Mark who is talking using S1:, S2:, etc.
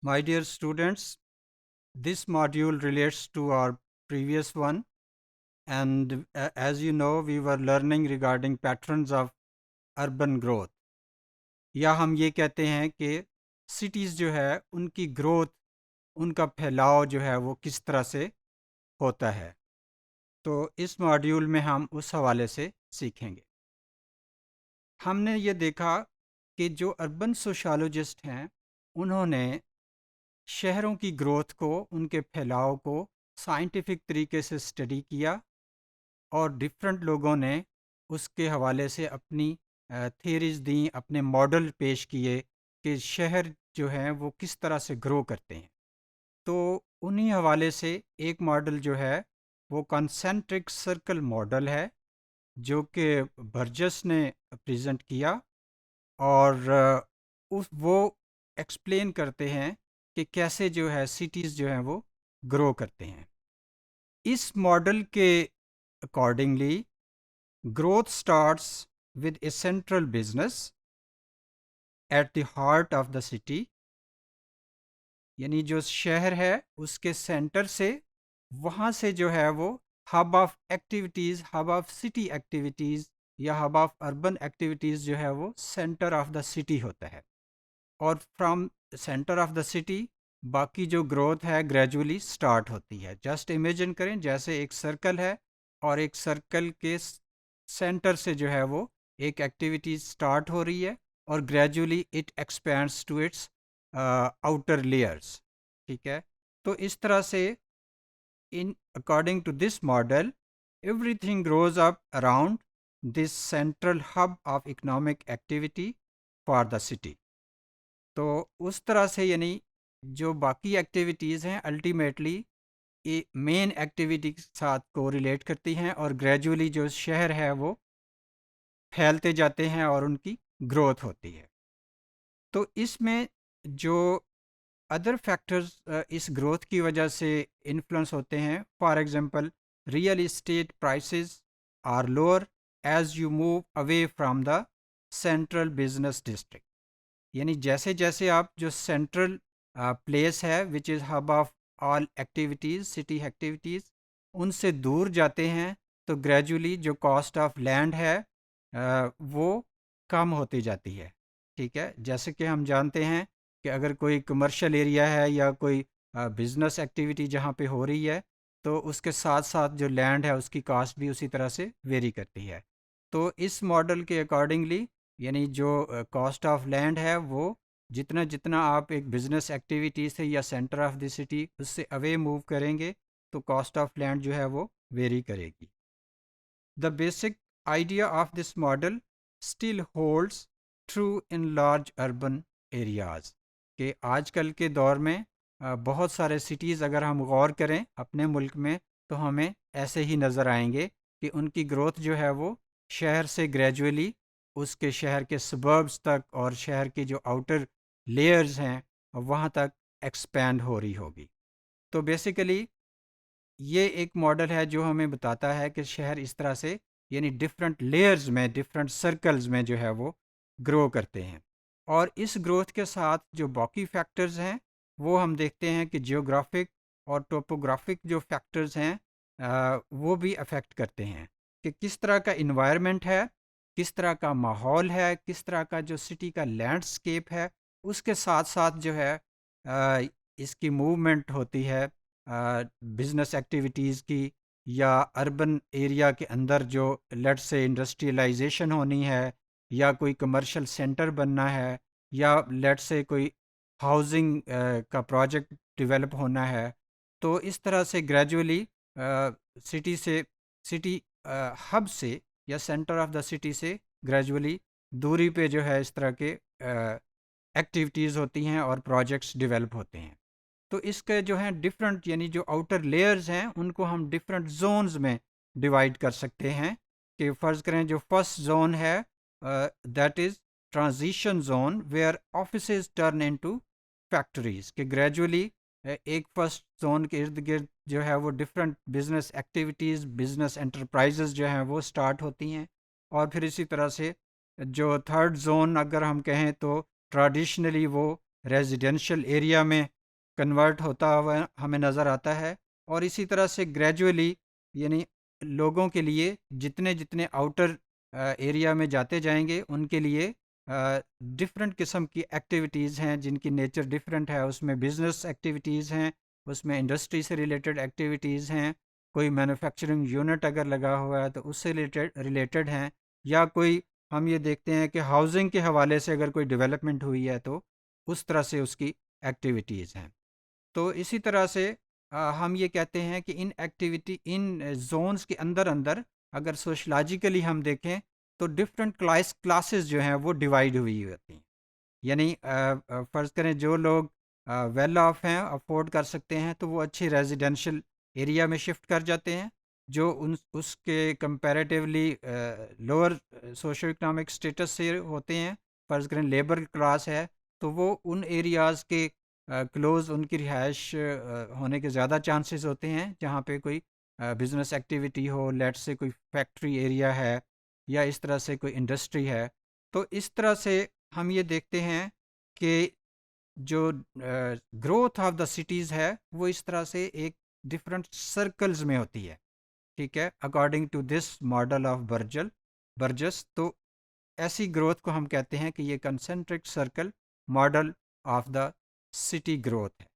S1: My dear students, this module relates to our previous one, and as you know, we were learning regarding patterns of urban growth. یا ہم یہ کہتے ہیں کہ cities جو ہے ان کی گروتھ، ان کا پھیلاؤ جو ہے وہ کس طرح سے ہوتا ہے. تو اس ماڈیول میں ہم اس حوالے سے سیکھیں گے. ہم نے یہ دیکھا کہ جو اربن سوشالوجسٹ ہیں انہوں نے شہروں کی گروتھ کو، ان کے پھیلاؤ کو سائنٹیفک طریقے سے اسٹڈی کیا، اور ڈفرینٹ لوگوں نے اس کے حوالے سے اپنی تھیریز دیں، اپنے ماڈل پیش کیے کہ شہر جو ہیں وہ کس طرح سے گرو کرتے ہیں. تو انہی حوالے سے ایک ماڈل جو ہے وہ کنسنٹرک سرکل ماڈل ہے، جو کہ برجس نے پریزنٹ کیا، اور وہ ایکسپلین کرتے ہیں کہ کیسے جو ہے سٹیز جو ہیں وہ گرو کرتے ہیں. اس ماڈل کے accordingly growth starts with a central business at the heart of the city. یعنی جو شہر ہے اس کے سینٹر سے، وہاں سے جو ہے وہ hub of activities, hub of city activities یا ہب آف اربن ایکٹیویٹیز جو ہے وہ سینٹر آف دا سٹی ہوتا ہے. اور from centre of the city باقی جو گروتھ ہے گریجولی سٹارٹ ہوتی ہے. جسٹ امیجن کریں جیسے ایک سرکل ہے، اور ایک سرکل کے سینٹر سے جو ہے وہ ایک ایکٹیویٹی سٹارٹ ہو رہی ہے، اور gradually it expands to its outer layers. ٹھیک ہے، تو اس طرح سے ان according to this model everything grows up around this central hub of economic activity for the city. تو اس طرح سے یعنی جو باقی ایکٹیویٹیز ہیں الٹیمیٹلی مین ایکٹیویٹی کے ساتھ کو ریلیٹ کرتی ہیں، اور گریجولی جو شہر ہے وہ پھیلتے جاتے ہیں اور ان کی گروتھ ہوتی ہے. تو اس میں جو ادر فیکٹرز اس گروتھ کی وجہ سے انفلوئنس ہوتے ہیں، for example real estate prices are lower as you move away from the central business district. یعنی جیسے جیسے آپ جو سینٹرل پلیس ہے which is hub of all activities, city activities, ان سے دور جاتے ہیں تو گریجولی جو کاسٹ آف لینڈ ہے وہ کم ہوتی جاتی ہے. ٹھیک ہے، جیسے کہ ہم جانتے ہیں کہ اگر کوئی کمرشل ایریا ہے یا کوئی بزنس ایکٹیویٹی جہاں پہ ہو رہی ہے، تو اس کے ساتھ ساتھ جو لینڈ ہے اس کی کاسٹ بھی اسی طرح سے ویری کرتی ہے. تو اس ماڈل کے اکارڈنگلی یعنی جو کاسٹ آف لینڈ ہے وہ جتنا جتنا آپ ایک بزنس ایکٹیویٹی سے یا سینٹر آف دی سٹی اس سے اوے موو کریں گے تو کاسٹ آف لینڈ جو ہے وہ ویری کرے گی. The basic idea of this model still holds true in large urban areas. کہ آج کل کے دور میں بہت سارے سٹیز اگر ہم غور کریں اپنے ملک میں تو ہمیں ایسے ہی نظر آئیں گے کہ ان کی گروتھ جو ہے وہ شہر سے گریجولی اس کے شہر کے سبربس تک اور شہر کے جو آؤٹر لیئرز ہیں وہاں تک ایکسپینڈ ہو رہی ہوگی. تو بیسیکلی یہ ایک ماڈل ہے جو ہمیں بتاتا ہے کہ شہر اس طرح سے یعنی ڈفرینٹ لیئرز میں، ڈفرینٹ سرکلز میں جو ہے وہ گرو کرتے ہیں. اور اس گروتھ کے ساتھ جو باقی فیکٹرز ہیں وہ ہم دیکھتے ہیں کہ جیوگرافک اور ٹوپوگرافک جو فیکٹرز ہیں وہ بھی افیکٹ کرتے ہیں کہ کس طرح کا انوائرمنٹ ہے، کس طرح کا ماحول ہے، کس طرح کا جو سٹی کا لینڈسکیپ ہے، اس کے ساتھ ساتھ جو ہے اس کی موومنٹ ہوتی ہے بزنس ایکٹیویٹیز کی، یا اربن ایریا کے اندر جو لیٹ سے انڈسٹریلائزیشن ہونی ہے، یا کوئی کمرشل سینٹر بننا ہے، یا لیٹ سے کوئی ہاؤزنگ کا پروجیکٹ ڈیولپ ہونا ہے. تو اس طرح سے گریجولی سٹی ہب سے یا سینٹر آف دا سٹی سے گریجولی دوری پہ جو ہے اس طرح کے ایکٹیویٹیز ہوتی ہیں اور پروجیکٹس ڈیولپ ہوتے ہیں. تو اس کے جو ہیں ڈفرینٹ یعنی جو آؤٹر لیئرز ہیں ان کو ہم ڈفرینٹ زونز میں ڈیوائڈ کر سکتے ہیں. کہ فرض کریں جو فرسٹ زون ہے that is transition zone where offices turn into factories. کہ گریجولی ایک فرسٹ زون کے ارد گرد جو ہے وہ different business activities, business enterprises جو ہیں وہ سٹارٹ ہوتی ہیں. اور پھر اسی طرح سے جو تھرڈ زون اگر ہم کہیں تو ٹریڈیشنلی وہ ریزیڈینشل ایریا میں کنورٹ ہوتا ہوا ہمیں نظر آتا ہے، اور اسی طرح سے گریجولی یعنی لوگوں کے لیے جتنے جتنے آؤٹر ایریا میں جاتے جائیں گے ان کے لیے ڈفرینٹ قسم کی ایکٹیویٹیز ہیں جن کی نیچر ڈفرینٹ ہے. اس میں بزنس ایکٹیویٹیز ہیں، اس میں انڈسٹری سے ریلیٹڈ ایکٹیویٹیز ہیں، کوئی مینوفیکچرنگ یونٹ اگر لگا ہوا ہے تو اس سے ریلیٹڈ ہیں، یا کوئی ہم یہ دیکھتے ہیں کہ ہاؤزنگ کے حوالے سے اگر کوئی ڈیولپمنٹ ہوئی ہے تو اس طرح سے اس کی ایکٹیویٹیز ہیں. تو اسی طرح سے ہم یہ کہتے ہیں کہ ان زونز کے اندر اگر سوشلوجیکلی ہم دیکھیں تو ڈفرینٹ کلاسز جو ہیں وہ ڈیوائیڈ ہوئی ہوتی ہیں. یعنی فرض کریں جو لوگ ویل آف ہیں، افورڈ کر سکتے ہیں، تو وہ اچھی ریزیڈینشل ایریا میں شفٹ کر جاتے ہیں. جو اس کے comparatively lower socio economic status سے ہوتے ہیں، فرض کریں لیبر کلاس ہے، تو وہ ان ایریاز کے کلوز ان کی رہائش ہونے کے زیادہ چانسز ہوتے ہیں جہاں پہ کوئی بزنس ایکٹیویٹی ہو، لیٹ سے کوئی فیکٹری ایریا ہے یا اس طرح سے کوئی انڈسٹری ہے. تو اس طرح سے ہم یہ دیکھتے ہیں کہ جو گروتھ آف دا سٹیز ہے وہ اس طرح سے ایک ڈفرینٹ سرکلز میں ہوتی ہے، ٹھیک ہے، according to this model of Burgess. تو ایسی گروتھ کو ہم کہتے ہیں کہ یہ concentric circle model of the city growth ہے.